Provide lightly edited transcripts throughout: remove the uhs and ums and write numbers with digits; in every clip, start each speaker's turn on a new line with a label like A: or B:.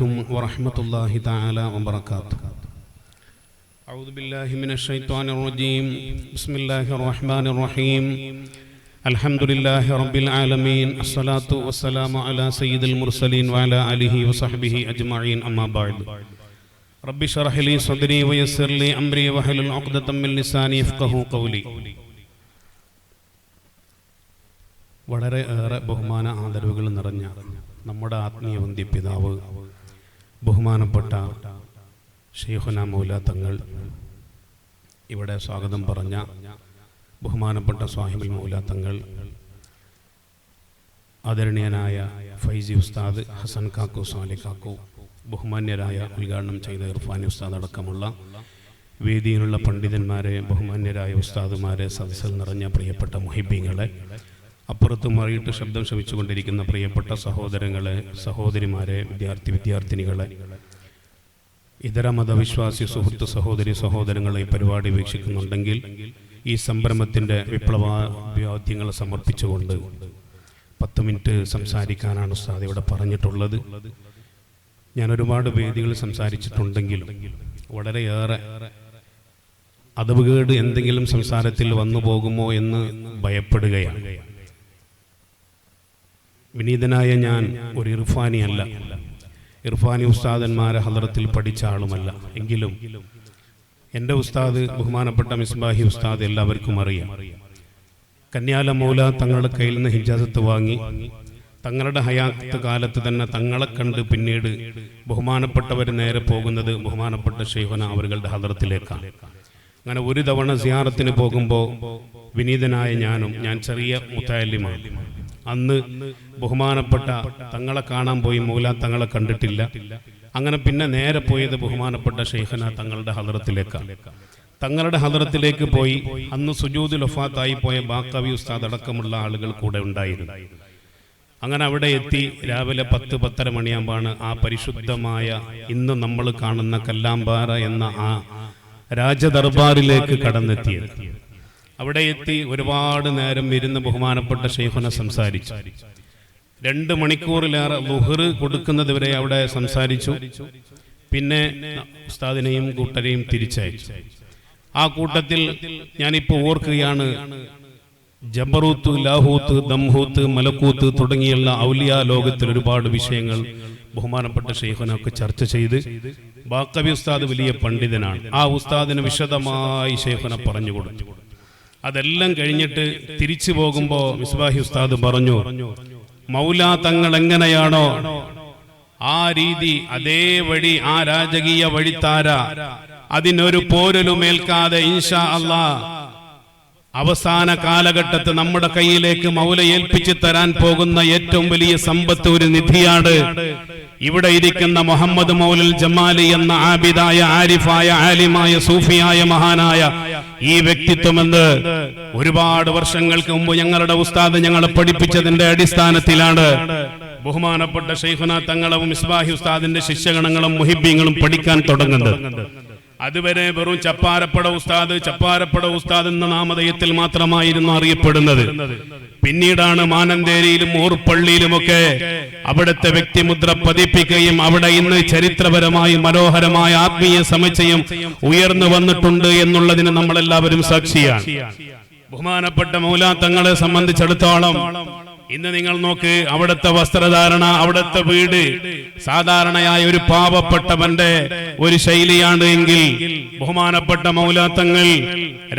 A: عليكم ورحمة الله تعالى وبركاته. أعوذ بالله من الشيطان الرجيم. بسم الله الرحمن الرحيم. الحمد لله رب العالمين. الصلاة والسلام على سيد المرسلين وعلى آله وصحبه أجمعين. أما بعد. رب اشرح لي صدري ويسر لي أمري واحلل عقدة من لساني يفقهوا قولي. വളരെ ഏറെ ബഹുമാന ആദരവുകൾ നിറഞ്ഞ നമ്മുടെ ആത്മീയ വന്ധ്യപിതാവ് ബഹുമാനപ്പെട്ട ശൈഖുന മൗല തങ്ങൾ, ഇവിടെ സ്വാഗതം പറഞ്ഞ ബഹുമാനപ്പെട്ട സ്വാഹിബുൽ മൗല തങ്ങൾ, ആദരണീയനായ ഫൈസി ഉസ്താദ്, ഹസൻ കാക്കു, സ്വാലി കാക്കു, ബഹുമാന്യരായ ഉദ്ഘാടനം ചെയ്ത ഇർഫാനി ഉസ്താദ് അടക്കമുള്ള വേദിയിലുള്ള പണ്ഡിതന്മാരെ, ബഹുമാന്യരായ ഉസ്താദുമാരെ, സദസ്സിൽ നിറഞ്ഞ പ്രിയപ്പെട്ട മുഹിബീങ്ങളെ, അപ്പുറത്ത് മറിയിട്ട് ശബ്ദം ശ്രവിച്ചുകൊണ്ടിരിക്കുന്ന പ്രിയപ്പെട്ട സഹോദരങ്ങളെ, സഹോദരിമാരെ, വിദ്യാർത്ഥിനികളെ, ഇതര മതവിശ്വാസി സുഹൃത്ത് സഹോദരി സഹോദരങ്ങളെ ഈ പരിപാടി വീക്ഷിക്കുന്നുണ്ടെങ്കിൽ ഈ സംരംഭത്തിൻ്റെ വിപ്ലവാഭിവാദ്യങ്ങൾ സമർപ്പിച്ചുകൊണ്ട് 10 മിനിറ്റ് സംസാരിക്കാനാണ് ഉസ്താദ് ഇവിടെ പറഞ്ഞിട്ടുള്ളത്. ഞാൻ ഒരുപാട് വേദികൾ സംസാരിച്ചിട്ടുണ്ടെങ്കിലും വളരെയേറെ അതവുകേട് എന്തെങ്കിലും സംസാരത്തിൽ വന്നു പോകുമോ എന്ന് ഭയപ്പെടുകയാണ്. വിനീതനായ ഞാൻ ഒരു ഇർഫാനിയല്ല, ഇർഫാനി ഉസ്താദന്മാരെ ഹദറത്തിൽ പഠിച്ച ആളുമല്ല. എങ്കിലും എൻ്റെ ഉസ്താദ് ബഹുമാനപ്പെട്ട മിസ്ബാഹി ഉസ്താദ് എല്ലാവർക്കും അറിയാം. കന്യാല മൗല തങ്ങളുടെ കയ്യിൽ നിന്ന് ഹിജാസത്ത് വാങ്ങി തങ്ങളുടെ ഹയാത്ത് കാലത്ത് തന്നെ തങ്ങളെ കണ്ട് പിന്നീട് ബഹുമാനപ്പെട്ടവർ നേരെ പോകുന്നത് ബഹുമാനപ്പെട്ട ശൈഖുന അവരുടെ ഹദറത്തിലേക്കാണ്. അങ്ങനെ ഒരു തവണ സിയാറത്തിന് പോകുമ്പോൾ വിനീതനായ ഞാൻ ചെറിയ മുത്തഅല്ലിമാണ്. അന്ന് ബഹുമാനപ്പെട്ട തങ്ങളെ കാണാൻ പോയി, മൗല തങ്ങളെ കണ്ടിട്ടില്ല. അങ്ങനെ പിന്നെ നേരെ പോയത് ബഹുമാനപ്പെട്ട ശൈഖുന തങ്ങളുടെ ഹദറത്തിലേക്കാണ്. തങ്ങളുടെ ഹദറത്തിലേക്ക് പോയി അന്ന് സുജൂദുൽ വഫാത്തായി പോയ ബാക്കവി ഉസ്താദ് അടക്കമുള്ള ആളുകൾ കൂടെ ഉണ്ടായിരുന്നു. അങ്ങനെ അവിടെ എത്തി രാവിലെ 10-10:30 മണിയാകുമ്പോഴാണ് ആ പരിശുദ്ധമായ ഇന്ന് നമ്മൾ കാണുന്ന കല്ലാമ്പാറ എന്ന ആ രാജദർബാറിലേക്ക് കടന്നെത്തിയത്. അവിടെ എത്തി ഒരുപാട് നേരം ഇരുന്ന് ബഹുമാനപ്പെട്ട ശൈഖുന സംസാരിച്ചു. 2 മണിക്കൂറിലേറെ ളുഹർ കൊടുക്കുന്നത് വരെ അവിടെ സംസാരിച്ചു. പിന്നെ ഉസ്താദിനെയും കൂട്ടരെയും തിരിച്ചയച്ചു. ആ കൂട്ടത്തിൽ ഞാനിപ്പോൾ ഓർക്കുകയാണ്, ജബറൂത്ത്, ലാഹൂത്ത്, ദംഹൂത്ത്, മലക്കൂത്ത് തുടങ്ങിയുള്ള ഔലിയാ ലോകത്തിൽ ഒരുപാട് വിഷയങ്ങൾ ബഹുമാനപ്പെട്ട ശൈഖുനൊക്കെ ചർച്ച ചെയ്ത്. ബാക്കവി ഉസ്താദ് വലിയ പണ്ഡിതനാണ്. ആ ഉസ്താദിന് വിശദമായി ശൈഖുന പറഞ്ഞു കൊടുത്തു. അതെല്ലാം കഴിഞ്ഞിട്ട് തിരിച്ചു പോകുമ്പോൾ മിസ്ബാഹി ഉസ്താദ് പറഞ്ഞു, മൗല തങ്ങൾ എങ്ങനെയാണോ ആ രീതി, അതേ വഴി, ആ രാജകീയ വഴിത്താര, അതിനൊരു പോരലുമേൽക്കാതെ ഇൻഷാ അല്ലാഹ് അവസാന കാലഘട്ടത്ത് നമ്മുടെ കയ്യിലേക്ക് മൗല ഏൽപ്പിച്ചു തരാൻ പോകുന്ന ഏറ്റവും വലിയ സമ്പത്ത് ഒരു നിധിയാണ്. ഇവിടെ ഇരിക്കുന്ന മുഹമ്മദ് മൗലൽ ജമാലി എന്ന ആബിദായ, ആരിഫായ, ആലിമായ, സൂഫിയായ മഹാനായ ഈ വ്യക്തിത്വമെന്ന് ഒരുപാട് വർഷങ്ങൾക്ക് മുമ്പ് ഞങ്ങളുടെ ഉസ്താദ് ഞങ്ങളെ പഠിപ്പിച്ചതിന്റെ അടിസ്ഥാനത്തിലാണ് ബഹുമാനപ്പെട്ട ശൈഖുന തങ്ങളും മിസ്ബാഹി ഉസ്താദിന്റെ ശിഷ്യഗണങ്ങളും മുഹിബ്ബീങ്ങളും പഠിക്കാൻ തുടങ്ങുന്നത്. അതുവരെ വെറും ചപ്പാരപ്പട ഉസ്താദ് എന്ന നാമധേയത്തിൽ മാത്രമായിരുന്നു അറിയപ്പെടുന്നത്. പിന്നീടാണ് മാനന്തേരിയിലും ഊർപ്പള്ളിയിലുമൊക്കെ അവിടുത്തെ വ്യക്തിമുദ്ര പതിപ്പിക്കുകയും അവിടെ ഇന്ന് ചരിത്രപരമായി മനോഹരമായ ആത്മീയ സമുച്ചയം ഉയർന്നു വന്നിട്ടുണ്ട് എന്നുള്ളതിന് നമ്മളെല്ലാവരും സാക്ഷിയാണ്. ബഹുമാനപ്പെട്ട മൗല തങ്ങളെ സംബന്ധിച്ചിടത്തോളം ഇന്ന് നിങ്ങൾ നോക്ക്, അവിടുത്തെ വസ്ത്രധാരണ, അവിടുത്തെ വീട് സാധാരണയായ ഒരു പാവപ്പെട്ടവന്റെ ഒരു ശൈലിയാണ് എങ്കിൽ ബഹുമാനപ്പെട്ട മൗല തങ്ങൾ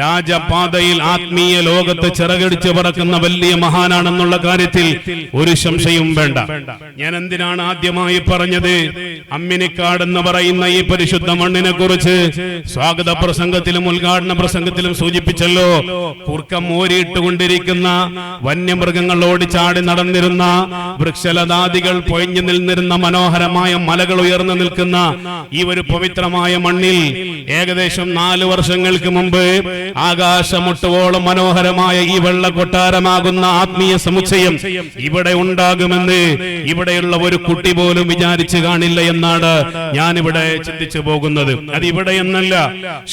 A: രാജപാതയിൽ ആത്മീയ ലോകത്ത് ചിറകടിച്ച് പറക്കുന്ന വലിയ മഹാനാണെന്നുള്ള കാര്യത്തിൽ ഒരു സംശയവും വേണ്ട. ഞാൻ എന്തിനാണ് ആദ്യമായി പറഞ്ഞത്? അമ്മിനിക്കാട് എന്ന് പറയുന്ന ഈ പരിശുദ്ധ മണ്ണിനെ കുറിച്ച് സ്വാഗത പ്രസംഗത്തിലും ഉദ്ഘാടന പ്രസംഗത്തിലും സൂചിപ്പിച്ചല്ലോ. കുർക്കം ഓരിയിട്ടുകൊണ്ടിരിക്കുന്ന വന്യമൃഗങ്ങൾ ഓടിച്ചാടി നടന്നിരുന്ന, വൃക്ഷലതാദികൾ പൊഴിഞ്ഞു നിന്നിരുന്ന, മനോഹരമായ മലകൾ ഉയർന്നു നിൽക്കുന്ന ഈ ഒരു പവിത്രമായ മണ്ണിൽ ഏകദേശം 4 വർഷങ്ങൾക്ക് മുമ്പ് ആകാശമുട്ടുവോളം മനോഹരമായ ഈ വെള്ള കൊട്ടാരമാകുന്ന ആത്മീയ സമുച്ചയം ഇവിടെ ഉണ്ടാകുമെന്ന് ഇവിടെയുള്ള ഒരു കുട്ടി പോലും വിചാരിച്ചു കാണില്ല എന്നാണ് ഞാനിവിടെ ചിന്തിച്ചു പോകുന്നത്. അത് ഇവിടെ എന്നല്ല,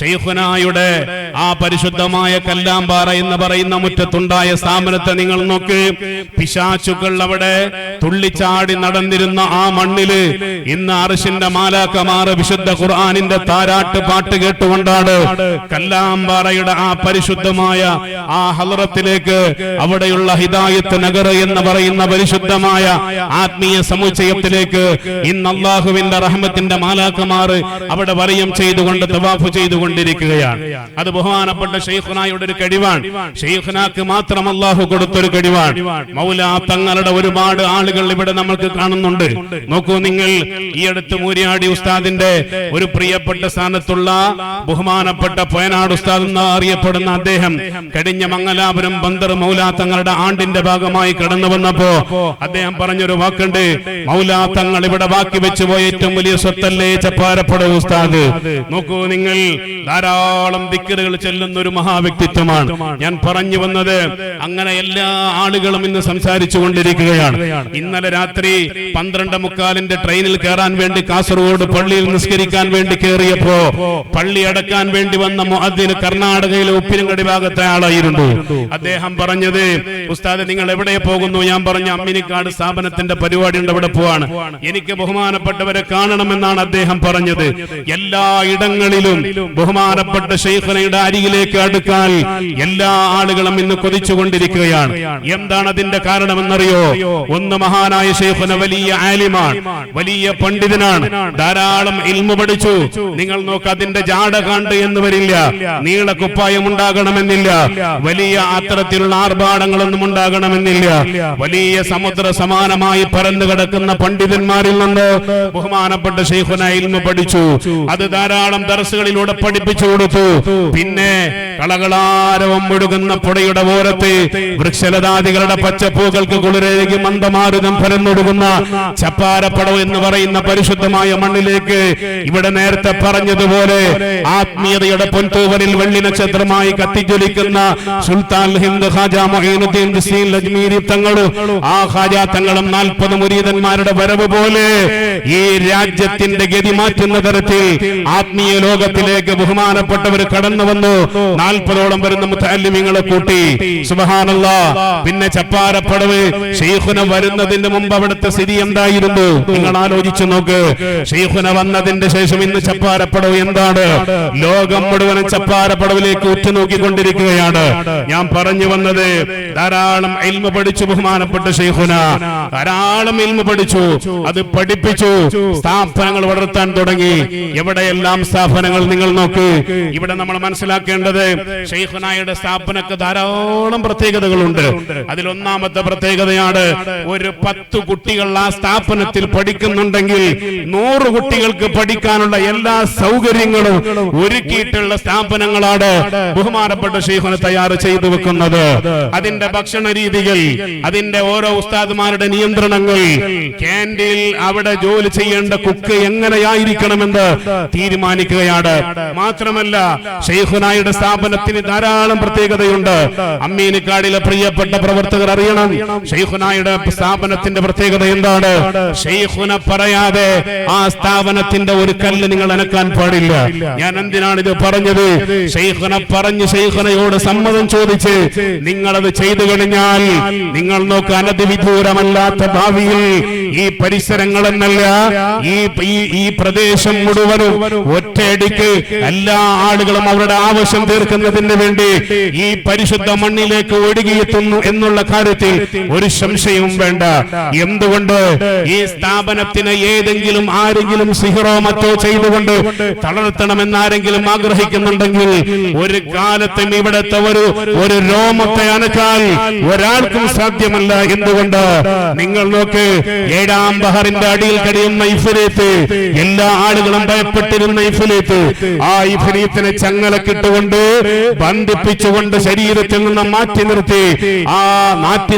A: ശൈഖുനായുടെ ആ പരിശുദ്ധമായ കല്ലാമ്പാറ എന്ന് പറയുന്ന മുറ്റത്തുണ്ടായ സ്ഥാപനത്തെ നിങ്ങൾ നോക്ക്. പിശാചുക്കൾ അവിടെ തുള്ളിച്ചാടി നടന്നിരുന്ന ആ മണ്ണില് ഇന്ന് അർശിന്റെ മാലാക്കമാർ വിശുദ്ധ ഖുർആനിന്റെ താരാട്ട് പാട്ട് കേട്ടുകൊണ്ടാണ് കല്ലാമ്പാറയുടെ ആ പരിശുദ്ധമായ ആ ഹളറത്തിലേക്ക്, അവിടെയുള്ള ഹിദായത്ത് നഗർ എന്ന് പറയുന്ന പരിശുദ്ധമായ ആത്മീയ സമുച്ചയത്തിലേക്ക് ഇന്ന് അല്ലാഹുവിന്റെ റഹ്മത്തിന്റെ മാലാക്കമാർ അവിടെ വലയം ചെയ്തുകൊണ്ട് തവാഫ് ചെയ്തുകൊണ്ടിരിക്കുകയാണ്. അത് ബഹുമാനപ്പെട്ട ശൈഖുനായുടെ ഒരു കഴിവാണ്. ശൈഖുനാക്ക് മാത്രം അല്ലാഹു കൊടുത്തൊരു കഴിവാണ്. മൗലാ തങ്ങളുടെ ഒരുപാട് ആളുകൾ ഇവിടെ നമുക്ക് കാണുന്നുണ്ട്. നോക്കൂ നിങ്ങൾ, ഈ അടുത്ത് മൂരിയാടി ഉസ്താദിന്റെ ഒരു പ്രിയപ്പെട്ട സ്ഥാനത്തുള്ള ബഹുമാനപ്പെട്ട പോയനാട് ഉസ്താദ് എന്ന് അറിയപ്പെടുന്ന അദ്ദേഹം കഴിഞ്ഞ മംഗലാപുരം ബന്ദർ മൗലാ തങ്ങളുടെ ആണ്ടിന്റെ ഭാഗമായി കടന്നു വന്നപ്പോ അദ്ദേഹം പറഞ്ഞൊരു വാക്കുണ്ട്, മൗലാ തങ്ങൾ ഇവിടെ ബാക്കി വെച്ചു പോയ ഏറ്റവും വലിയ സ്വത്തല്ലേ ചപ്പാരപ്പടവ് ഉസ്താദ്. നോക്കൂ നിങ്ങൾ, ധാരാളം ദിക്റുകൾ ചെല്ലുന്ന ഒരു മഹാവ്യക്തിത്വമാണ്. ഞാൻ പറഞ്ഞു വന്നത്, അങ്ങനെ എല്ലാ ആളുകളും ഇന്ന് സംസാരിച്ചു കൊണ്ടിരിക്കുകയാണ്. ഇന്നലെ രാത്രി 12:45 ട്രെയിനിൽ കയറാൻ വേണ്ടി കാസർഗോഡ് പള്ളിയിൽ നിസ്കരിക്കാൻ വേണ്ടി കയറിയപ്പോ പള്ളി അടക്കാൻ വേണ്ടി വന്ന മുഅദ്ദിന് കർണാടകയിലെ ഉപ്പിനങ്ങടി ഭാഗത്തെ ആളായിരുന്നു. അദ്ദേഹം പറഞ്ഞത്, ഉസ്താദ് നിങ്ങൾ എവിടെ പോകുന്നു? ഞാൻ പറഞ്ഞു, അമ്മിനിക്കാട് സ്ഥാപനത്തിന്റെ പരിപാടി ഉണ്ട്, അവിടെ പോവാണ്. എനിക്ക് ബഹുമാനപ്പെട്ടവരെ കാണണമെന്നാണ് അദ്ദേഹം പറഞ്ഞത്. എല്ലാ ഇടങ്ങളിലും ബഹുമാനപ്പെട്ട ശൈഖുനയുടെ അരികിലേക്ക് അടുക്കാൻ എല്ലാ ആളുകളും ഇന്ന് കൊതിച്ചുകൊണ്ടിരിക്കുകയാണ്. എന്താണ് അതിന്റെ കാരണമെന്നറിയോ? ഒന്ന്, മഹാനായ ശൈഖുന വലിയ ആലിമാണ്, വലിയ പണ്ഡിതനാണ്, ധാരാളം ഇൽമു പഠിച്ചു. നിങ്ങൾ നോക്ക്, അതിന്റെ ജാട കണ്ട് എന്ന് വരില്ല, നീള കുപ്പായം ഉണ്ടാകണമെന്നില്ല, വലിയ അത്തരത്തിലുള്ള ആർഭാടങ്ങളൊന്നും ഉണ്ടാകണമെന്നില്ല. വലിയ സമുദ്ര സമാനമായി പരന്നു കിടക്കുന്ന പണ്ഡിതന്മാരിൽ നിന്ന് ബഹുമാനപ്പെട്ട ശൈഖുന ഇൽമു പഠിച്ചു. അത് ധാരാളം ദർസുകളിലൂടെ പഠിപ്പിച്ചു കൊടുത്തു. പിന്നെ കളകളാരവം ഒഴുകുന്ന പുഴയുടെ ഓരത്ത് വൃക്ഷലതാദികളുടെ പച്ചപ്പൂക്കൾക്ക് കുളിരേകി മന്ദമാരുതം പരന്നൊഴുകുന്ന ചപ്പാരപ്പടവ് എന്ന് പറയുന്ന പരിശുദ്ധമായ മണ്ണിലേക്ക് ഇവിടെ നേരത്തെ പറഞ്ഞതുപോലെ ആത്മീയതയുടെ പൊൻതൂവലിൽ വെള്ളി നക്ഷത്രമായി കത്തിജ്വലിക്കുന്ന സുൽത്താൻ ഹിന്ദ് ഖാജ മൊഈനുദ്ദീൻ ചിശ്തി അജ്മീരി തങ്ങളും ആ ഖാജ തങ്ങളും 40 മുരീദന്മാരുടെ വരവ് പോലെ ഈ രാജ്യത്തിന്റെ ഗതി മാറ്റുന്ന തരത്തിൽ ആത്മീയ ലോകത്തിലേക്ക് ബഹുമാനപ്പെട്ടവർ കടന്നു വന്നു. 40ഓളം വരുന്ന മുതഅല്ലിമീങ്ങളെ കൂട്ടി. സുബ്ഹാനല്ലാഹ്. പിന്നെ ചപ്പാരപ്പടവ് ശൈഖുന വരുന്നതിന് മുമ്പ് അവിടുത്തെ സ്ഥിതി എന്തായിരുന്നു നിങ്ങൾ ആലോചിച്ചു നോക്ക്. ശൈഖുന വന്നതിന്റെ ശേഷം ഇന്ന് ചപ്പാരപ്പടവ് എന്താണ്? ലോകം മുഴുവൻ ചപ്പാരപ്പടവിലേക്ക് ഉറ്റുനോക്കിക്കൊണ്ടിരിക്കുകയാണ്. ഞാൻ പറഞ്ഞു വന്നത്, ധാരാളം ഇൽമു പഠിച്ചു ബഹുമാനപ്പെട്ട ശൈഖുന, ധാരാളം ഇൽമു പഠിച്ചു, അത് പഠിപ്പിച്ചു, സ്ഥാപനങ്ങൾ വളർത്താൻ തുടങ്ങി. എവിടെയെല്ലാം സ്ഥാപനങ്ങൾ നിങ്ങൾ നോക്ക്. ഇവിടെ നമ്മൾ മനസ്സിലാക്കേണ്ടത്, ശൈഖുനായുടെ സ്ഥാപനക്ക് ധാരാളം പ്രത്യേകതകളുണ്ട്. അതിലൊന്നാമത്തെ പ്രത്യേകതയാണ്, ഒരു 10 കുട്ടികൾ ആ സ്ഥാപനത്തിൽ പഠിക്കുന്നുണ്ടെങ്കിൽ 100 കുട്ടികൾക്ക് പഠിക്കാനുള്ള എല്ലാ സൗകര്യങ്ങളും ഒരുക്കിയിട്ടുള്ള സ്ഥാപനങ്ങളാണ് ബഹുമാനപ്പെട്ട ശൈഖുന തയ്യാർ ചെയ്തു വെക്കുന്നത്. അതിന്റെ ഭക്ഷണ രീതികൾ, അതിന്റെ ഓരോ ഉസ്താദുമാരുടെ നിയന്ത്രണങ്ങൾ, ക്യാൻറ്റീനിൽ അവിടെ ജോലി ചെയ്യേണ്ട കുക്ക് എങ്ങനെയായിരിക്കണമെന്ന് തീരുമാനിക്കുകയാണ്. മാത്രമല്ല, ശൈഖുനായുടെ സ്ഥാപനത്തിന് ധാരാളം പ്രത്യേകതയുണ്ട്. അമ്മീനിക്കാടിലെ പ്രിയപ്പെട്ട പ്രവർത്തകർ അറിയണം, ശൈഖുനായുടെ സ്ഥാപനത്തിന്റെ പ്രത്യേകത എന്താണ്? ശൈഖുന പറയാതെ ആ സ്ഥാപനത്തിന്റെ ഒരു കല്ല് നിങ്ങൾ അനക്കാൻ പാടില്ല. ഞാൻ എന്തിനാണ് ഇത് പറഞ്ഞത്? ശൈഖുന പറഞ്ഞ് ശൈഖുനയോട് സമ്മതം ചോദിച്ച് നിങ്ങളത് ചെയ്തു കഴിഞ്ഞാൽ നിങ്ങൾ നോക്ക്, അനധിവിദൂരമല്ലാത്ത ഭാവിയിൽ ഈ പരിസരങ്ങളെന്നല്ല ഈ പ്രദേശം മുഴുവനും ഒറ്റയടിക്ക് എല്ലാ ആളുകളും അവരുടെ ആവശ്യം തീർക്കുന്നതിന് വേണ്ടി ഈ പരിശുദ്ധ മണ്ണിലേക്ക് ഒഴുകിയെത്തുന്നു എന്നുള്ള കാര്യത്തിൽ ഒരു സംശയവും വേണ്ട. എന്തുകൊണ്ട്? ഈ സ്ഥാപനത്തിന് ഏതെങ്കിലും ആരെങ്കിലും സിഹറോ മറ്റോ ചെയ്തുകൊണ്ട് തളർത്തണമെന്ന് ആരെങ്കിലും ആഗ്രഹിക്കുന്നുണ്ടെങ്കിൽ ഒരു കാലത്തും ഇവിടത്തെ ഒരു രോമത്തെ അനക്കാൻ ഒരാൾക്കും സാധ്യമല്ല. എന്തുകൊണ്ട്? നിങ്ങൾ നോക്ക്, 7-ാം ബഹറിന്റെ അടിയിൽ കഴിയുന്ന ഇഫ്രീത്ത്, എല്ലാ ആളുകളും ഭയപ്പെട്ടിരുന്ന ഇഫ്രീത്ത്, ആ ഇഫ്രീത്തിനെ ചങ്ങലക്കിട്ടുകൊണ്ട് ബന്ധിപ്പിച്ചുകൊണ്ട് ശരീരത്തിൽ നിന്ന് മാറ്റി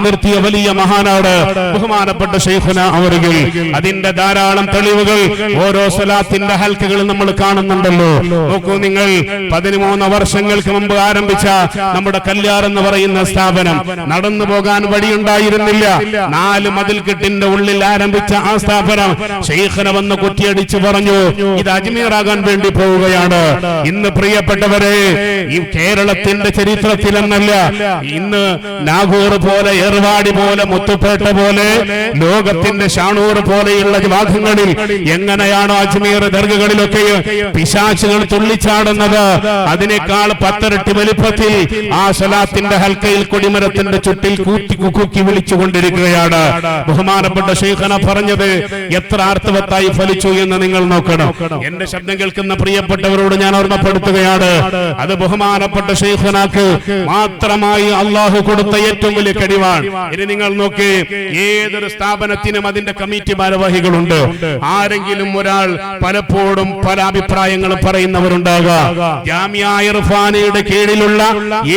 A: നിർത്തിയ വലിയ മഹാനാണ് ബഹുമാനപ്പെട്ട ശൈഖുന അവറുകൾ. അതിന്റെ ധാരാളം തെളിവുകൾ ഓരോ സ്വലാത്തിന്റെ ഹൽക്കകളിൽ നമ്മൾ കാണുന്നുണ്ടല്ലോ. നോക്കൂ നിങ്ങൾ, 13 വർഷങ്ങൾക്ക് മുമ്പ് ആരംഭിച്ച നമ്മുടെ കല്യാർ എന്ന് പറയുന്ന സ്ഥാപനം നടന്നു പോകാൻ വഴിയുണ്ടായിരുന്നില്ല. 4 മതിൽക്കെട്ടിന്റെ ഉള്ളിൽ ആരംഭിച്ച ആ സ്ഥാപനം ശൈഖുന വന്ന് കുറ്റിയടിച്ച് പറഞ്ഞു, ഇത് അജ്മീറാകാൻ വേണ്ടി പോവുകയാണ്. ഇന്ന് പ്രിയപ്പെട്ടവരെ, സഹോദരങ്ങളെ, ഈ കേരളത്തിന്റെ ചരിത്രത്തിലെന്നല്ല, ഇന്ന് നാഗൂർ പോലെ, ഏർവാടി പോലെ, മുത്തുപേട്ട പോലെ, ലോകത്തിന്റെ ഷാണൂർ പോലെയുള്ള ഭാഗങ്ങളിൽ എങ്ങനെയാണോ അജ്മീർ ദർഗകളിലൊക്കെ പിശാചുകൾ തുള്ളിച്ചാടുന്നത്, അതിനേക്കാൾ 10 ഇരട്ടി വലിപ്പത്തിൽ ആ സ്വലാത്തിന്റെ ഹൽക്കയിൽ കൊടിമരത്തിന്റെ ചുട്ടിൽ കൂക്കി വിളിച്ചുകൊണ്ടിരിക്കുകയാണ്. ബഹുമാനപ്പെട്ട ശൈഖന പറഞ്ഞത് എത്ര അർത്ഥവത്തായി ഫലിച്ചു എന്ന് നിങ്ങൾ നോക്കണം. എന്റെ ശബ്ദം കേൾക്കുന്ന പ്രിയപ്പെട്ടവരോട് ഞാൻ ഓർമ്മപ്പെടുത്തുകയാണ്, അത് ബഹുമാനപ്പെട്ട ശൈഖനാക്ക് മാത്രമായി അള്ളാഹു കൊടുത്ത ഏറ്റവും വലിയ കഴിവാണ്. ഇനി നിങ്ങൾ നോക്കി, ഏതൊരു സ്ഥാപനത്തിനും അതിന്റെ കമ്മിറ്റി ഭാരവാഹികളുണ്ട്. ആരെങ്കിലും ഒരാൾ പലപ്പോഴും പല അഭിപ്രായങ്ങളും പറയുന്നവരുണ്ടാകാം. ജാമിഅ ഇർഫാനിയുടെ കീഴിലുള്ള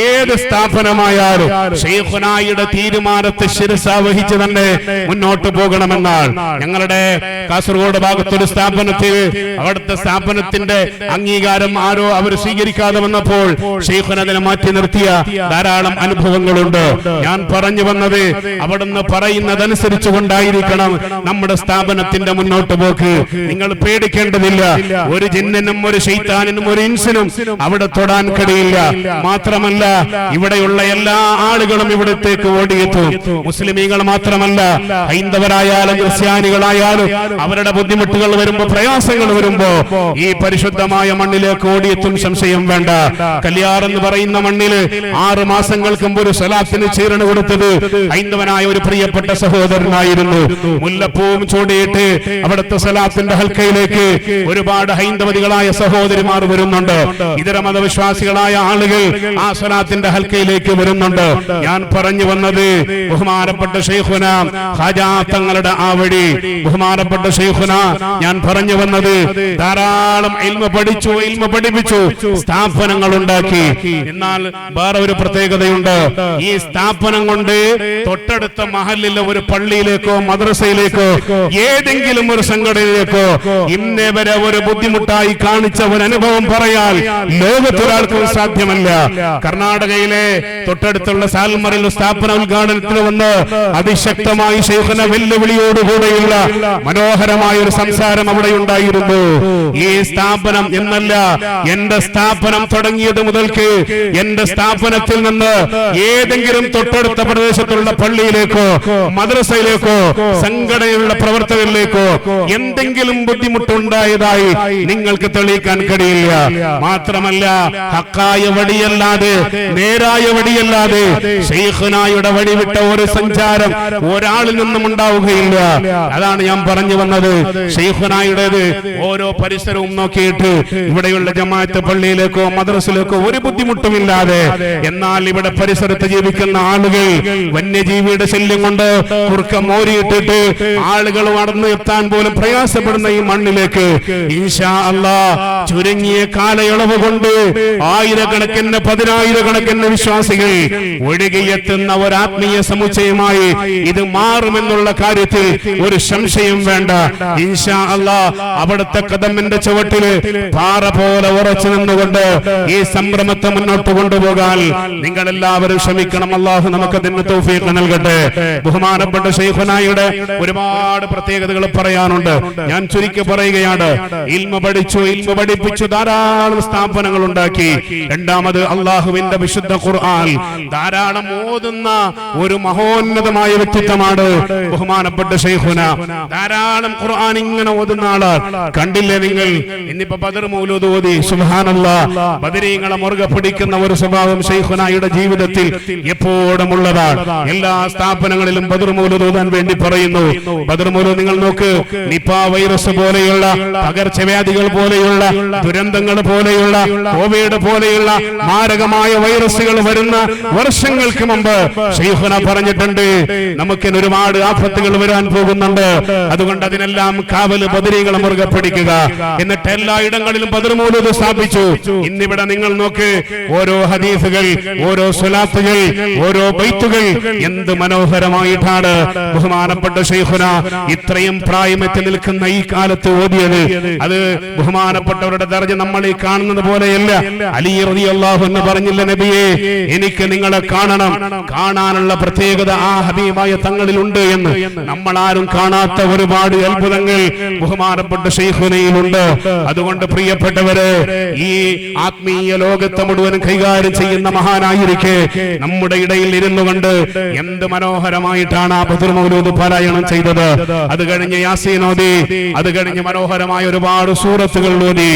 A: ഏത് സ്ഥാപനമായാലും ശൈഖുനായുടെ തീരുമാനത്തെ ശിരസാവഹിച്ച് തന്നെ മുന്നോട്ട് പോകണമെന്നാണ്. ഞങ്ങളുടെ കാസർഗോഡ് ഭാഗത്തൊരു സ്ഥാപനത്തിൽ അവിടുത്തെ സ്ഥാപനത്തിന്റെ അംഗീകാരം ആരോ അവർ സ്വീകരിക്കാതെ വന്നപ്പോൾ ശൈഖുന അതിനെ മാറ്റി നിർത്തിയ ധാരാളം അനുഭവങ്ങളുണ്ട്. ഞാൻ പറഞ്ഞു വന്നത്, അവിടുന്ന് പറയുന്നതനുസരിച്ച് കൊണ്ടായിരിക്കണം നമ്മുടെ സ്ഥാപനത്തിന്റെ മുന്നോട്ട് പോക്ക്. നിങ്ങൾ പേടിക്കേണ്ടതില്ല. ഒരു ജിന്നിനും ഒരു ശൈത്താനിനും ഒരു ഇൻസിനും അവിടെ തൊടാൻ കഴിയില്ല. മാത്രമല്ല, ഇവിടെയുള്ള എല്ലാ ആളുകളും ഇവിടത്തേക്ക് ഓടിയെത്തും. മുസ്ലിമീങ്ങൾ മാത്രമല്ല, ഹൈന്ദവരായാലും ക്രിസ്ത്യാനികളായാലും അവരുടെ ബുദ്ധിമുട്ടുകൾ വരുമ്പോ, പ്രയാസങ്ങൾ വരുമ്പോ ഈ പരിശുദ്ധമായ മണ്ണിലേക്ക് ഓടിയെത്തും. സംശയം വേണ്ട. കല്യാർ എന്ന് പറയുന്ന മണ്ണില് 6 മാസങ്ങൾക്ക് മുമ്പ് ഒരു സ്വലാത്തിന് ചീരണ കൊടുത്തത് ഹൈന്ദവനായ ഒരു പ്രിയപ്പെട്ട സഹോദരനായിരുന്നു. മുല്ലപ്പൂവും ചൂടിയിട്ട് അവിടുത്തെ സ്വലാത്തിന്റെ ഹൽക്കയിലേക്ക് ഒരുപാട് ഹൈന്ദവതികളായ സഹോദരിമാർ വരുന്നുണ്ട്. ഇതര മതവിശ്വാസികളായ ആളുകൾ ആ സ്വലാത്തിന്റെ ഹൽക്കയിലേക്ക് വരുന്നുണ്ട്. ഞാൻ പറഞ്ഞു വന്നത്, ബഹുമാനപ്പെട്ട ശൈഖുന ഖാജാ തങ്ങളുടെ ആ വഴി, ബഹുമാനപ്പെട്ട ശൈഖുന ഞാൻ പറഞ്ഞു വന്നത്, ധാരാളം ഇൽമ പഠിച്ചു, ഇൽമ പഠിപ്പിച്ചു, സ്ഥാപനങ്ങൾ ഉണ്ടാക്കി. എന്നാൽ വേറെ ഒരു പ്രത്യേകതയുണ്ട്. ഈ സ്ഥാപനം കൊണ്ട് തൊട്ടടുത്ത മഹലിലെ ഒരു പള്ളിയിലേക്കോ മദ്രസയിലേക്കോ ഏതെങ്കിലും ഒരു സംഘടനയിലേക്കോ ഇന്നേ വരെ ഒരു ബുദ്ധിമുട്ടായി കാണിച്ച ഒരു അനുഭവം പറയാൻ ലോകത്തൊരാൾക്കും സാധ്യമല്ല. കർണാടകയിലെ തൊട്ടടുത്തുള്ള സാൽമറിൽ സ്ഥാപന ഉദ്ഘാടനത്തിന് വന്ന് അതിശക്തമായി ശൈഖുന വെല്ലുവിളിയോടുകൂടെയുള്ള മനോഹരമായ ഒരു സംസാരം അവിടെ ഉണ്ടായിരുന്നു. ഈ സ്ഥാപനം എന്നല്ല, എന്റെ സ്ഥാപനം തുടങ്ങിയത് മുതൽക്ക് എന്റെ സ്ഥാപനത്തിൽ നിന്ന് ഏതെങ്കിലും തൊട്ടടുത്ത പ്രദേശത്തുള്ള പള്ളിയിലേക്കോ മദ്രസയിലേക്കോ സംഘടനയിലുള്ള പ്രവർത്തകരിലേക്കോ എന്തെങ്കിലും ബുദ്ധിമുട്ടുണ്ടായതായി നിങ്ങൾക്ക് തെളിയിക്കാൻ കഴിയില്ല. മാത്രമല്ല, ഹക്കായ വടിയല്ലാതെ, നേരായ വടിയല്ലാതെ ശൈഖുനായുടെ വഴിവിട്ട ഒരു സഞ്ചാരം ഒരാളിൽ നിന്നും ഉണ്ടാവുകയില്ല. അതാണ് ഞാൻ പറഞ്ഞു വന്നത്. ശൈഖുനായുടേത് ഓരോ പരിസരവും നോക്കിയിട്ട് ഇവിടെയുള്ള ജമാഅത്ത് പള്ളിയിലേക്കോ മദ്രസയിലേക്കോ ഒരു ബുദ്ധിമുട്ടുമില്ലാതെ, എന്നാൽ ഇവിടെ പരിസരത്ത് ജീവിക്കുന്ന ആളുകൾ വന്യജീവിയുടെ ശല്യം കൊണ്ട് കുറുക്കം മോരിയിട്ടിട്ട് ആളുകൾ നടന്നു എത്താൻ പോലും പ്രയാസപ്പെടുന്ന ഈ മണ്ണിലേക്ക് ഇൻഷാ അല്ലാഹ് ചുരുങ്ങിയ കാലയളവ് കൊണ്ട് ആയിരക്കണക്കിന് 10,000 വിശ്വാസികൾ ഒഴുകിയെത്തുന്ന ഒരു ആത്മീയ സമുച്ചയമായി ഇത് മാറുമെന്നുള്ള കാര്യത്തിൽ ഒരു സംശയം വേണ്ട. ഇൻഷാ അല്ലാഹ് അവിടുത്തെ കദമിന്റെ ചുവട്ടില് പാറ പോലെ ഉറച്ചു നിന്നുകൊണ്ട് ഈ സംരംഭത്തെ മുന്നോട്ട് കൊണ്ടുപോകാൻ നിങ്ങൾ എല്ലാവരും ശ്രമിക്കണം. അല്ലാഹു നമുക്ക് അതിന് തൗഫീഖ് നൽകട്ടെ. ബഹുമാനപ്പെട്ട ശൈഖുനായുടെ ഒരുപാട് പ്രത്യേകതകൾ പറയാനുണ്ട്. ഞാൻ ചുരുക്കി പറയുകയാണ്. ഇൽമ പഠിച്ചു, ഇൽമ പഠിപ്പിച്ചു, ധാരാളം സ്ഥാപനങ്ങൾ ഉണ്ടാക്കി. രണ്ടാമത്, അള്ളാഹുവിന്റെ വിശുദ്ധ ഖുർആൻ ധാരാളം ഓതുന്ന ഒരു മഹോന്നതമായ വ്യക്തിത്വമാണ് ബഹുമാനപ്പെട്ട ശൈഖുന. ധാരാളം ഖുർആൻ ഇങ്ങനെ ഓതുന്ന ആളാണ്. കണ്ടില്ലേ നിങ്ങൾ, ഇന്നിപ്പോ ബദർ മൗലൂദ് ഓതി. സുബ്ഹാനല്ലാഹ്, ബദരീങ്ങളെ മുറുകെ പിടിക്കുന്ന ഒരു സ്വഭാവം ശൈഖുനായുടെ ജീവിതത്തിൽ എപ്പോഴും ഉള്ളതാണ്. എല്ലാ സ്ഥാപനങ്ങളിലും ബദർ മൗലൂദ് ഓതാൻ വേണ്ടി പറയുന്നു. ബദർ മൗലൂദ് നിങ്ങൾ നോക്ക്, നിപ വൈറസ് പോലെയുള്ള പകർച്ചവ്യാധികൾ പോലെയുള്ള ദുരന്തങ്ങൾ പോലെയുള്ള കോവിഡ് പോലെയുള്ള മാരകമായ വൈറസുകൾ വരുന്ന വർഷങ്ങൾക്ക് മുമ്പ് ശൈഖുന പറഞ്ഞിട്ടുണ്ട്, നമുക്കിന് ഒരുപാട് ആഫത്തുകൾ വരാൻ പോകുന്നുണ്ട്. അതുകൊണ്ട് അതിനെല്ലാം കാവല് ബദരീകളെ മുറുകെ പിടിക്കുക. എന്നിട്ട് എല്ലായിടങ്ങളിലും ബദർ മൗലൂദ് സ്ഥാപിച്ചു. ഇന്നിവിടെ നിങ്ങൾ നോക്ക്, ഓരോ ഹദീസുകൾ, ഓരോ സ്വലാത്തുകൾ, ഓരോ ബൈത്തുകൾ എന്ത് മനോഹരമായിട്ടാണ് ബഹുമാനപ്പെട്ട ശൈഖുന ഇത്രയും പ്രായമെത്തി നിൽക്കുന്ന ഈ കാലത്ത് ഓതിയത്. അത് ബഹുമാനപ്പെട്ടവരുടെ ദർജ നമ്മൾ ഈ കാണുന്നത് പോലെയല്ല. അലി റളിയല്ലാഹു അൻഹു പറഞ്ഞില്ല, നബിയെ എനിക്ക് നിങ്ങളെ കാണണം, കാണാനുള്ള പ്രത്യേകത ആ ഹബീബായ തങ്ങളിലുണ്ട് എന്ന്. നമ്മൾ ആരും കാണാത്ത ഒരുപാട് അത്ഭുതങ്ങൾ ബഹുമാനപ്പെട്ട ശൈഖുനയിലുണ്ട്. അതുകൊണ്ട് പ്രിയപ്പെട്ടവരെ, ഈ ആത്മീയ ലോകത്തെ മുഴുവൻ കൈകാര്യം ചെയ്യുന്ന മഹാനായിരിക്കെ നമ്മുടെ ഇടയിൽ ഇരുന്നു കൊണ്ട് എന്ത് മനോഹരമായിട്ടാണ് ആ ബദർ മൗലൂദ് പാരായണം ചെയ്തത്. അത് കഴിഞ്ഞ് യാസീൻ ഓതി, അത് കഴിഞ്ഞ് മനോഹരമായ ഒരുപാട് സൂറത്തുകൾ ഓതി,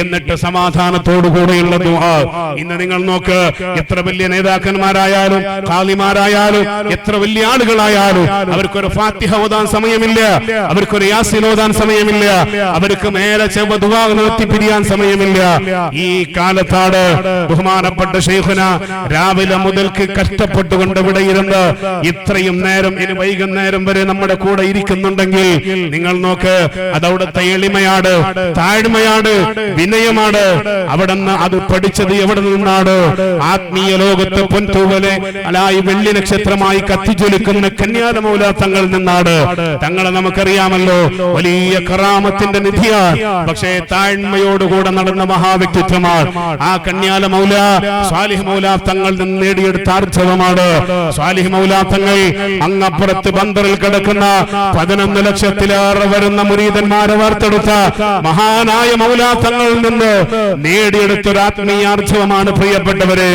A: എന്നിട്ട് സമാധാനത്തോടുകൂടെയുള്ള ദുആ. ഇന്ന് നിങ്ങൾ നോക്ക്, എത്ര വലിയ നേതാക്കന്മാരായാലും ഖാലിമാരായാലും എത്ര വലിയ ആളുകളായാലും അവർക്കൊരു ഫാത്തിഹ ഓതാൻ സമയമില്ല, അവർക്കൊരു യാസീൻ ഓതാൻ സമയമില്ല, അവർക്ക് മേലെ ചെവ്വ ദുആ നിർത്തി പിരിയാൻ സമയമില്ല. ഈ കാലത്താണ് ബഹുമാനപ്പെട്ട ശൈഖുന രാവിലെ മുതൽക്ക് കഷ്ടപ്പെട്ടുകൊണ്ട് ഇവിടെ ഇരുന്ന് ഇത്രയും നേരം, ഇനി വൈകുന്നേരം വരെ നമ്മുടെ കൂടെ ഇരിക്കുന്നുണ്ടെങ്കിൽ നിങ്ങൾ നോക്ക്, അതവിടുത്തെ എളിമയാണ്, താഴ്മയാണ്, വിനയമാണ്. അവിടെ നിന്ന് അത് പഠിച്ചത് എവിടെ നിന്നാണ്? ആത്മീയ ലോകത്ത് പൊൻതൂവലെ അലായി വെള്ളി നക്ഷത്രമായി കത്തിജ്വലിക്കുന്ന കന്യാല മൗല തങ്ങളിൽ നിന്നാണ്. തങ്ങളെ നമുക്കറിയാമല്ലോ, വലിയ കറാമത്തിന്റെ നിധിയാണ്, പക്ഷേ താഴ്മയോടുകൂടെ നടന്ന മഹാവ്യക്തിത്വമാണ്. ആ കന്യാല മൗല സ്വാലിഹ് മൗല തങ്ങളിൽ നിന്ന് നേടിയെടുത്ത ആർജവമാണ്. സ്വാലിഹ് മൗല തങ്ങൾ അങ്ങപ്പുറത്ത് ബന്ദറിൽ കിടക്കുന്ന 11 ലക്ഷത്തിലേറെ വരുന്ന മുരീദന്മാരെ വാർത്തെടുത്ത മഹാനായ മൗല തങ്ങളിൽ നിന്ന് നേടിയെടുത്തൊരു ആത്മീയാർജവമാണ് പ്രിയപ്പെട്ടവരെ.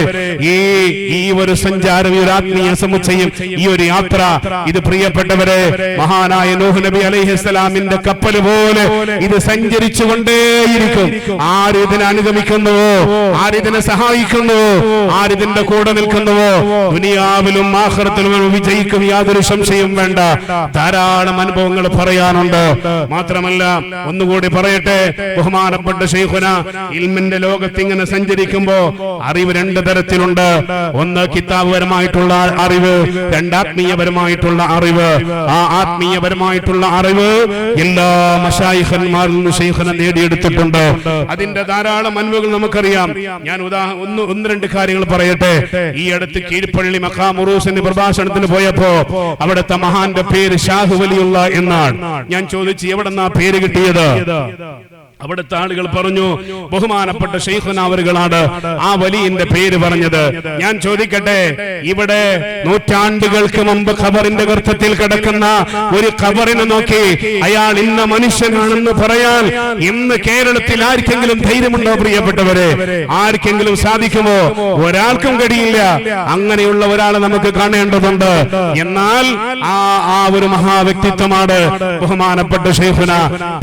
A: ഈ ഒരു സഞ്ചാരം, ഈ ഒരു ആത്മീയ സമുച്ചയം, ഈ ഒരു യാത്ര, ഇത് പ്രിയപ്പെട്ടവരെ മഹാനായ നൂഹ് നബി അലൈഹിസ്സലാമിന്റെ കപ്പൽ പോലെ ഇത് സഞ്ചരിച്ചു കൊണ്ടേയിരിക്കും. ആരിതിനെ അനുഗമിക്കുന്നുവോ, ആരിതിനെ സഹായിക്കുന്നുവോ, ആരിതിന്റെ കൂടെ നിൽക്കുന്നുവോ, ദുനിയാവിലും ആഖിറത്തിലും വിജയിക്കും, യാതൊരു സംശയവും വേണ്ട. ധാരാളം അനുഭവങ്ങൾ പറയാനുണ്ട്. മാത്രമല്ല, ഒന്നുകൂടി പറയട്ടെ, ബഹുമാനപ്പെട്ട ശൈഖുന ഇൽമിന്റെ ലോകത്ത് ഇങ്ങനെ സഞ്ചരിക്കുമ്പോ അറിവ് 2 തരത്തിലുണ്ട്. ഒന്ന് കിതാബുപരമായിട്ടുള്ള അറിവ്, 2 ആത്മീയപരമായിട്ടുള്ള അറിവ്. ആ ആത്മീയപരമായിട്ടുള്ള അറിവ് എല്ലാ മശായിഖന്മാരിൽ നിന്ന് ശൈഖുന നേടിയെടുത്തിട്ടുണ്ട്. അതിന്റെ ധാരാളം അനുഭവങ്ങൾ നമുക്കറിയാം. ഞാൻ ഒന്ന് രണ്ട് കാര്യങ്ങൾ പറയട്ടെ. ഈ അടുത്ത് കീഴ്പള്ളി മഖാം ഉറൂസിന്റെ പ്രഭാഷണത്തിന് പോയപ്പോ അവിടുത്തെ മഹാന്റെ പേര് ഷാഹ് വലിയുള്ള എന്നാണ്. ഞാൻ ചോദിച്ചു, എവിടെന്നാ പേര് കിട്ടിയത്? അവിടുത്തെ ആളുകൾ പറഞ്ഞു, ബഹുമാനപ്പെട്ട ശൈഖുന അവറുകളാണ് ആ വലിയന്റെ പേര് പറഞ്ഞത്. ഞാൻ ചോദിക്കട്ടെ, ഇവിടെ നൂറ്റാണ്ടുകൾക്ക് മുമ്പ് ഖബറിന്റെ ഗർത്തത്തിൽ കിടക്കുന്ന ഒരു ഖബറിനെ നോക്കി അയാൾ ഇന്ന മനുഷ്യനാണെന്ന് പറയാൻ ഇന്ന് കേരളത്തിൽ ആർക്കെങ്കിലും ധൈര്യമുണ്ടോ പ്രിയപ്പെട്ടവരെ? ആർക്കെങ്കിലും സാധിക്കുമോ? ഒരാൾക്കും കഴിയില്ല. അങ്ങനെയുള്ള ഒരാളെ നമുക്ക് കാണേണ്ടതുണ്ട്. എന്നാൽ ആ ഒരു മഹാവ്യക്തിത്വമാണ് ബഹുമാനപ്പെട്ട ശൈഖുന.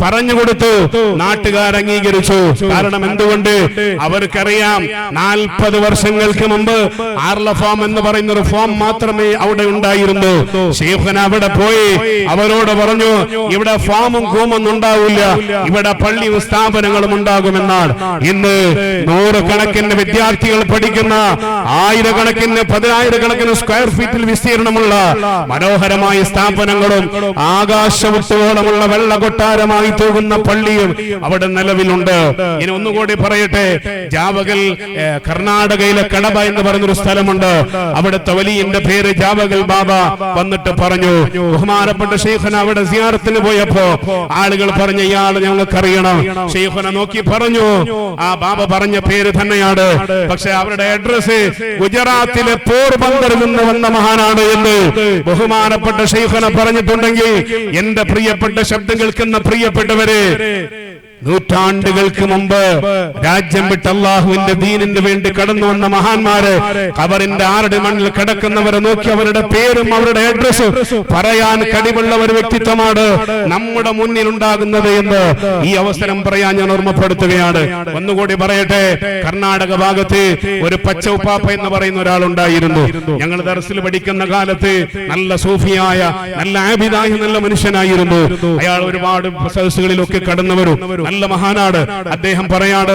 A: പറഞ്ഞുകൊടുത്തു, നാട്ടുകാർ അംഗീകരിച്ചു. കാരണം എന്തുകൊണ്ട്? അവർക്കറിയാം 40 വർഷങ്ങൾക്ക് മുമ്പ് ആർല ഫോം എന്ന് പറയുന്ന ഒരു ഫോം മാത്രമേ അവിടെ ഉണ്ടായിരുന്നു. ശൈഖുന അവിടെ പോയി അവരോട് പറഞ്ഞു, ഇവിടെ ഫോമും കൂമൊന്നും ഉണ്ടാവില്ല, ഇവിടെ പള്ളിയും സ്ഥാപനങ്ങളും ഉണ്ടാകുമെന്നാണ്. ഇന്ന് 100 കണക്കിന് വിദ്യാർത്ഥികൾ പഠിക്കുന്ന, 1000 സ്ക്വയർ ഫീറ്റിൽ വിസ്തീർണമുള്ള മനോഹരമായ സ്ഥാപനങ്ങളും ആകാശവിട്ടുവോളമുള്ള വെള്ള കൊട്ടാരമായി തൂകുന്ന പള്ളിയും അവിടെ നിലവിലുണ്ട്. ഇനി ഒന്നുകൂടി പറയട്ടെ, ജാവകൽ കർണാടകയിലെ കടബ എന്ന് പറയുന്നൊരു സ്ഥലമുണ്ട്. അവിടുത്തെ വലിയന്റെ പേര് ജാവകൽ ബാബ വന്നിട്ട് പറഞ്ഞു, ബഹുമാനപ്പെട്ട ശൈഖുന അവിടെ സിയാറത്തിന് പോയപ്പോ ആളുകൾ പറഞ്ഞു, ഇയാൾ ഞങ്ങൾക്കറിയണം. ശൈഖുന നോക്കി പറഞ്ഞു, ആ ബാബ പറഞ്ഞ പേര് തന്നെയാണ്, പക്ഷെ അവരുടെ അഡ്രസ് ഗുജറാത്തിലെ പോർബന്ദറിൽ നിന്ന് വന്ന മഹാനാണ് എന്ന് ബഹുമാനപ്പെട്ട ശൈഖുന പറഞ്ഞിട്ടുണ്ടെങ്കിൽ എന്റെ പ്രിയപ്പെട്ട ശബ്ദം കേൾക്കുന്ന പ്രിയപ്പെട്ടവരെ, നൂറ്റാണ്ടുകൾക്ക് മുമ്പ് രാജ്യം വിട്ട് അള്ളാഹുവിന്റെ ദീനിന് വേണ്ടി കടന്നു വന്ന മഹാന്മാര് ഖബറിന്റെ 6 മണ്ണിൽ കിടക്കുന്നവരെ നോക്കി അവരുടെ പേരും അവരുടെ അഡ്രസ്സും പറയാൻ കഴിവുള്ള ഒരു വ്യക്തിത്വമാണ് നമ്മുടെ മുന്നിൽ ഉണ്ടാകുന്നത് എന്ന് ഈ അവസരം പറയാൻ ഞാൻ ഓർമ്മപ്പെടുത്തുകയാണ്. ഒന്നുകൂടി പറയട്ടെ, കർണാടക ഭാഗത്ത് ഒരു പച്ച ഉപ്പാപ്പ എന്ന് പറയുന്ന ഒരാളുണ്ടായിരുന്നു. ഞങ്ങൾ ദർസിൽ പഠിക്കുന്ന കാലത്ത് നല്ല സൂഫിയായ, നല്ല ആബിദായ, നല്ല മനുഷ്യനായിരുന്നു. അയാൾ ഒരുപാട് സദസ്സുകളിലൊക്കെ കടന്നു വരും. നല്ല മഹാനാണ്. അദ്ദേഹം പറയാണ്,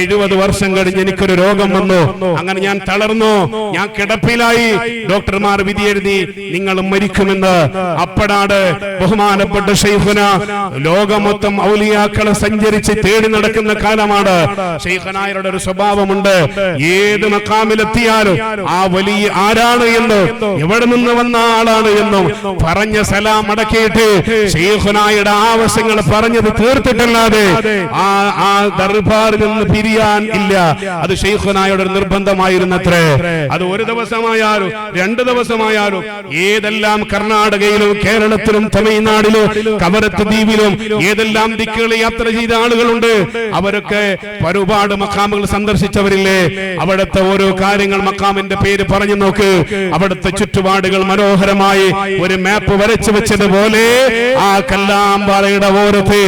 A: 70 വർഷം കഴിഞ്ഞ് എനിക്കൊരു രോഗം വന്നു. അങ്ങനെ ഞാൻ തളർന്നു, ഞാൻ കിടപ്പിലായി. ഡോക്ടർമാർ വിധി എഴുതി നിങ്ങൾ മരിക്കുമെന്ന്. അപ്പോഴാണ് ബഹുമാനപ്പെട്ട ശൈഖുന ലോകം മൊത്തം ഔലിയാക്കളെ സഞ്ചരിച്ച് തേടി നടക്കുന്ന കാലമാണ്. ശൈഖുനായുടെ ഒരു സ്വഭാവമുണ്ട്, ഏത് മഖാമിലെത്തിയാലും ആ വലിയ ആരാണ് എന്നും എവിടെ നിന്ന് വന്ന ആളാണ് എന്നും പറഞ്ഞ സലാം അടക്കിയിട്ട് ശൈഖുനായുടെ ആവശ്യങ്ങൾ പറഞ്ഞത് തീർത്തിട്ടല്ലാതെ ആ ദർബാറിൽ നിന്ന് പിരിയാൻ ഇല്ല. അത് ശൈഖുനായുടെ ഒരു നിർബന്ധമായിരുന്നത്രേ. അത് ഒരു ദിവസമായാലും 2 ദിവസമായാലും ഏതെല്ലാം കർണാടകയിലും കേരളത്തിലും തമിഴ്നാടിലും കവരത്ത് ദ്വീപിലും ഏതെല്ലാം ദിക്കുകളിൽ യാത്ര ചെയ്ത ആളുകളുണ്ട്. അവരൊക്കെ ഒരുപാട് മഖാമുകൾ സന്ദർശിച്ചവരില്ലേ? അവിടുത്തെ ഓരോ കാര്യങ്ങൾ മഖാമിന്റെ പേര് പറഞ്ഞു നോക്ക്. അവിടുത്തെ ചുറ്റുപാടുകൾ മനോഹരമായി ഒരു മാപ്പ് വരച്ചു വെച്ചതുപോലെ ആ കല്ലാമ്പാറയുടെ ഓരത്ത്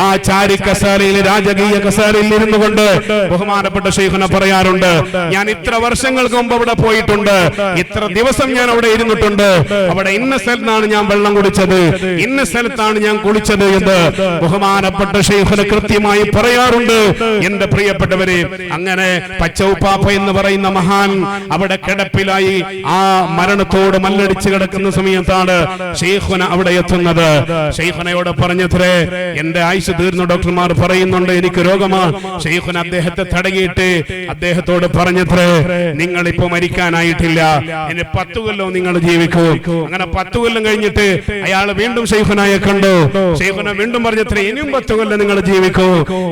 A: ആ ചാരി കസാലയിൽ രാജകീയ കസാലയിൽ ഇരുന്നു കൊണ്ട് ബഹുമാനപ്പെട്ട ശൈഖുന പറയാറുണ്ട്, ഞാൻ ഇത്ര വർഷങ്ങൾക്ക് മുമ്പ് അവിടെ പോയിട്ടുണ്ട്, ഇത്ര ദിവസം ഞാൻ അവിടെ ഇരുന്നിട്ടുണ്ട്, അവിടെ ഇന്ന സ്ഥലത്താണ് ഞാൻ വെള്ളം കുടിച്ചത്, ഇന്ന സ്ഥലത്താണ് ഞാൻ കുളിച്ചത് എന്ന് ബഹുമാനപ്പെട്ട ശൈഖുന കൃത്യമായി പറയാറുണ്ട്. എന്റെ പ്രിയപ്പെട്ടവരെ, അങ്ങനെ പച്ചൗപ്പാപ്പ എന്ന് പറയുന്ന മഹാൻ അവിടെ കിടപ്പിലായി ആ മരണത്തോട് മല്ലടിച്ച് കിടക്കുന്ന സമയത്താണ് ശൈഖുന അവിടെ എത്തുന്നത്. ശൈഖുനയോട് പറഞ്ഞത്രേ, എന്റെ ആയുസ് തീർന്നു, ഡോക്ടർമാർ പറയുന്നുണ്ട് എനിക്ക് രോഗമാണ്. ശൈഖുന അദ്ദേഹത്തെ തടകിയിട്ട് അദ്ദേഹത്തോട് പറഞ്ഞത്രേ, നിങ്ങൾ ഇപ്പൊ മരിക്കാനായിട്ടില്ല, ഇനി 10 കൊല്ലം നിങ്ങൾ ജീവിക്കൂ. അങ്ങനെ 10 കൊല്ലം കഴിഞ്ഞിട്ട് അയാൾ വീണ്ടും ശൈഖുനയെ കണ്ടു. ശൈഖുന വീണ്ടും പറഞ്ഞത്രേ, ഇനിയും 10 കൊല്ലം നിങ്ങൾ ജീവിക്കൂ.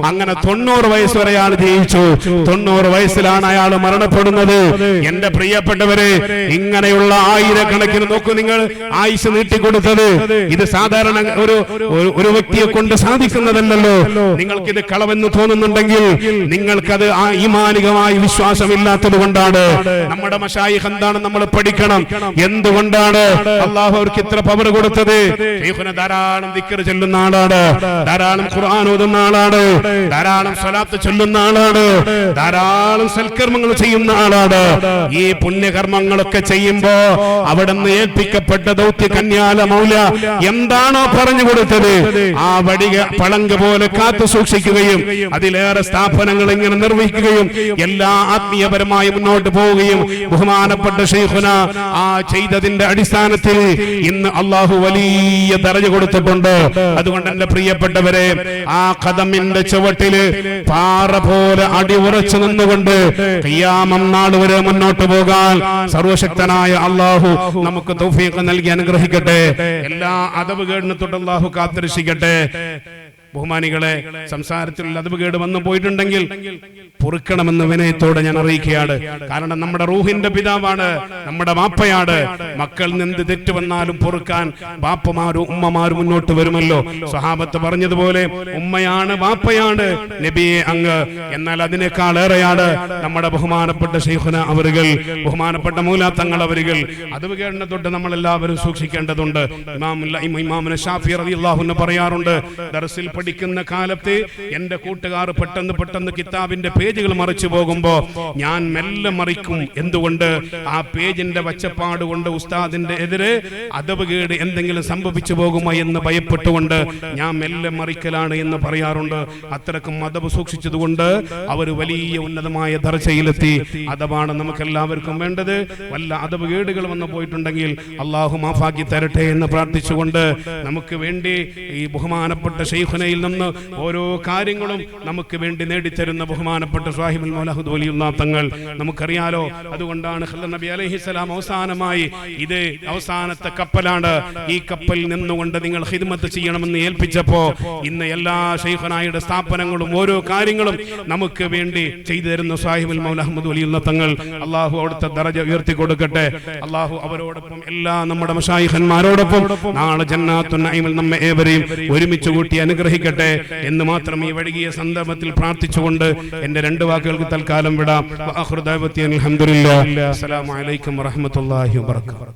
A: അങ്ങനെ 90 വയസ്സ് വരെ അയാൾ ജീവിച്ചു. 90 വയസ്സിലാണ് അയാൾ മരണപ്പെടുന്നത്. എന്റെ പ്രിയപ്പെട്ടവരെ, ഇങ്ങനെയുള്ള ആയിരക്കണക്കിന് നോക്കൂ നിങ്ങൾ ആയുസ് നീട്ടിക്കൊടുത്തത്. ഇത് സാധാരണ ഒരു വ്യക്തിയെ കൊണ്ട് സാധിക്കുന്നതല്ലല്ലോ. നിങ്ങൾക്കിത് കളവെന്ന് തോന്നുന്നുണ്ടെങ്കിൽ നിങ്ങൾക്കത് ആ ഈമാനികമായ വിശ്വാസമില്ലാത്തത് കൊണ്ടാണ്. നമ്മുടെ മശായിഖ് എന്താണ് നമ്മൾ പഠിക്കണം. എന്തുകൊണ്ടാണ് അള്ളാഹു അവർക്ക് ഇത്ര പവർ കൊടുത്തത്? ശൈഖുന ധാരാളം ദിക്ർ ചൊല്ലുന്ന ആളാണ്, ധാരാളം ഖുർആൻ ഓതുന്ന ആളാണ്, ധാരാളം സ്വലാത്ത് ചൊല്ലുന്ന ആളാണ്, ധാരാളം സൽക്കർമ്മങ്ങൾ ചെയ്യുന്ന ആളാണ്. ഈ പുണ്യകർമ്മങ്ങളൊക്കെ ചെയ്യുമ്പോ അവിടെ നിന്ന് ഏൽപ്പിക്കപ്പെട്ട ദൗത്യ കന്യാല മൗല എന്താണോ പറഞ്ഞു കൊടുത്തത് ആ വടിക പളങ്ക് പോലെ കാത്തു സൂക്ഷിക്കുകയും അതിലേറെ സ്ഥാപനങ്ങൾ ഇങ്ങനെ നിർവഹിക്കുകയും എല്ലാ ആത്മീയപരമായി മുന്നോട്ട് പോവുകയും ബഹുമാനപ്പെട്ട ശൈഖുന ആ ചെയ്തതിന്റെ അടിസ്ഥാനത്തിൽ ഇന്ന് അള്ളാഹു വലിയ ദറജ കൊടുത്തിട്ടുണ്ട്. അതുകൊണ്ട് എന്റെ പ്രിയപ്പെട്ടവരെ, ആ ഖദമിന്റെ ചുവട്ടില് പാറ പോലെ അടിയുറച്ചു നിന്നുകൊണ്ട് ഖിയാമം നാൾ വരെ മുന്നോട്ട് പോകാൻ സർവശക്തനായ അള്ളാഹു നമുക്ക് തൗഫീഖ് നൽകി അനുഗ്രഹിക്കട്ടെ. എല്ലാ അദബ് കേടിനെ തൊട്ട് അള്ളാഹു കാത്തിരക്ഷിക്കട്ടെ. ബഹുമാനികളെ, സംസാരത്തിൽ അദബ് കേട് വന്നു പോയിട്ടുണ്ടെങ്കിൽ പൊറുക്കണമെന്ന് വിനയത്തോടെ ഞാൻ അറിയിക്കുകയാണ്. കാരണം നമ്മുടെ റൂഹിന്റെ പിതാവാണ്, നമ്മുടെ വാപ്പയാണ്. മക്കൾ നിന്ന് തെറ്റ് വന്നാലും പൊറുക്കാൻ ബാപ്പമാരും ഉമ്മമാരും മുന്നോട്ട് വരുമല്ലോ. സ്വഹാബത്ത് പറഞ്ഞതുപോലെ ഉമ്മയാണ് വാപ്പയാണ് നബിയെ അങ്ങ്. എന്നാൽ അതിനേക്കാൾ ഏറെയാണ് നമ്മുടെ ബഹുമാനപ്പെട്ട ശൈഖുന അവരുകൾ, ബഹുമാനപ്പെട്ട മൗലാ തങ്ങൾ അവരുകൾ. അദബ് കേടിനെ തൊട്ട് നമ്മൾ എല്ലാവരും സൂക്ഷിക്കേണ്ടതുണ്ട്. ഇമാം ശാഫി റളിയല്ലാഹു അൻഹു പറയാറുണ്ട്, ദർസിൽ പഠിക്കുന്ന കാലത്ത് എന്റെ കൂട്ടുകാർ പെട്ടെന്ന് കിതാബിന്റെ പേജുകൾ മറിച്ചു പോകുമ്പോ ഞാൻ മെല്ലെ മറിക്കും. എന്തുകൊണ്ട്? ആ പേജിന്റെ വച്ചപ്പാട് കൊണ്ട് ഉസ്താദിന്റെ എതിരെ അദബ് കേട് എന്തെങ്കിലും സംഭവിച്ചു പോകുമോ എന്ന് ഭയപ്പെട്ടുകൊണ്ട് ഞാൻ മെല്ലെ മറിക്കലാണ് എന്ന് പറയാറുണ്ട്. അത്രക്കും അദബ് സൂക്ഷിച്ചതുകൊണ്ട് അവർ വലിയ ഉന്നതമായ ദർജയിലെത്തി. അദബാണ് നമുക്ക് എല്ലാവർക്കും വേണ്ടത്. വല്ല അദബ് കേടുകൾ വന്നു പോയിട്ടുണ്ടെങ്കിൽ അള്ളാഹു മാഫാക്കി തരട്ടെ എന്ന് പ്രാർത്ഥിച്ചുകൊണ്ട് നമുക്ക് വേണ്ടി ഈ ബഹുമാനപ്പെട്ട ശൈഖുനയിൽ നിന്ന് ഓരോ കാര്യങ്ങളും നമുക്ക് വേണ്ടി നേടിത്തരുന്ന ബഹുമാനപ്പെട്ട സാഹിബുൽ മൗലഹുദ് വലിയുല്ലാഹ് തങ്ങൾ നമുക്കറിയാലോ. അതുകൊണ്ടാണ് ഖൽദർ നബി അലൈഹിസ്സലാം അവസാനമായി ഇത് അവസാനത്തെ കപ്പലാണ്, ഈ കപ്പലിൽ നിന്നുകൊണ്ട് നിങ്ങൾ ഖിദ്മത്ത് ചെയ്യണമെന്ന് ഏൽപ്പിച്ചപ്പോ ഇന്ന് എല്ലാ ശൈഖുനായുടെ സ്ഥാപനങ്ങളും ഓരോ കാര്യങ്ങളും നമുക്ക് വേണ്ടി ചെയ്തു തരുന്ന സാഹിബുൽ മൗലഹുദ് വലിയുല്ലാഹ് തങ്ങൾ. അള്ളാഹു അവിടുത്തെ ദറജ ഉയർത്തി കൊടുക്കട്ടെ. അള്ളാഹു അവരോടൊപ്പം എല്ലാ നമ്മുടെ മശായിഖന്മാരോടൊപ്പം നാളെ ജന്നാത്തുൻ നഈമിൽ നമ്മെ ഏവരെയും ഒരുമിച്ച് കൂട്ടി അനുഗ്രഹിക്കട്ടെ എന്ന് മാത്രം ഈ വൈകിയ സന്ദർഭത്തിൽ പ്രാർത്ഥിച്ചുകൊണ്ട് എന്റെ 2 വാക്കുകൾക്ക് തൽക്കാലം വിടാം. അൽഹംദുലില്ലാഹ്. അസ്സലാമു അലൈക്കും വറഹ്മത്തുള്ളാഹി വബറകാതുഹു.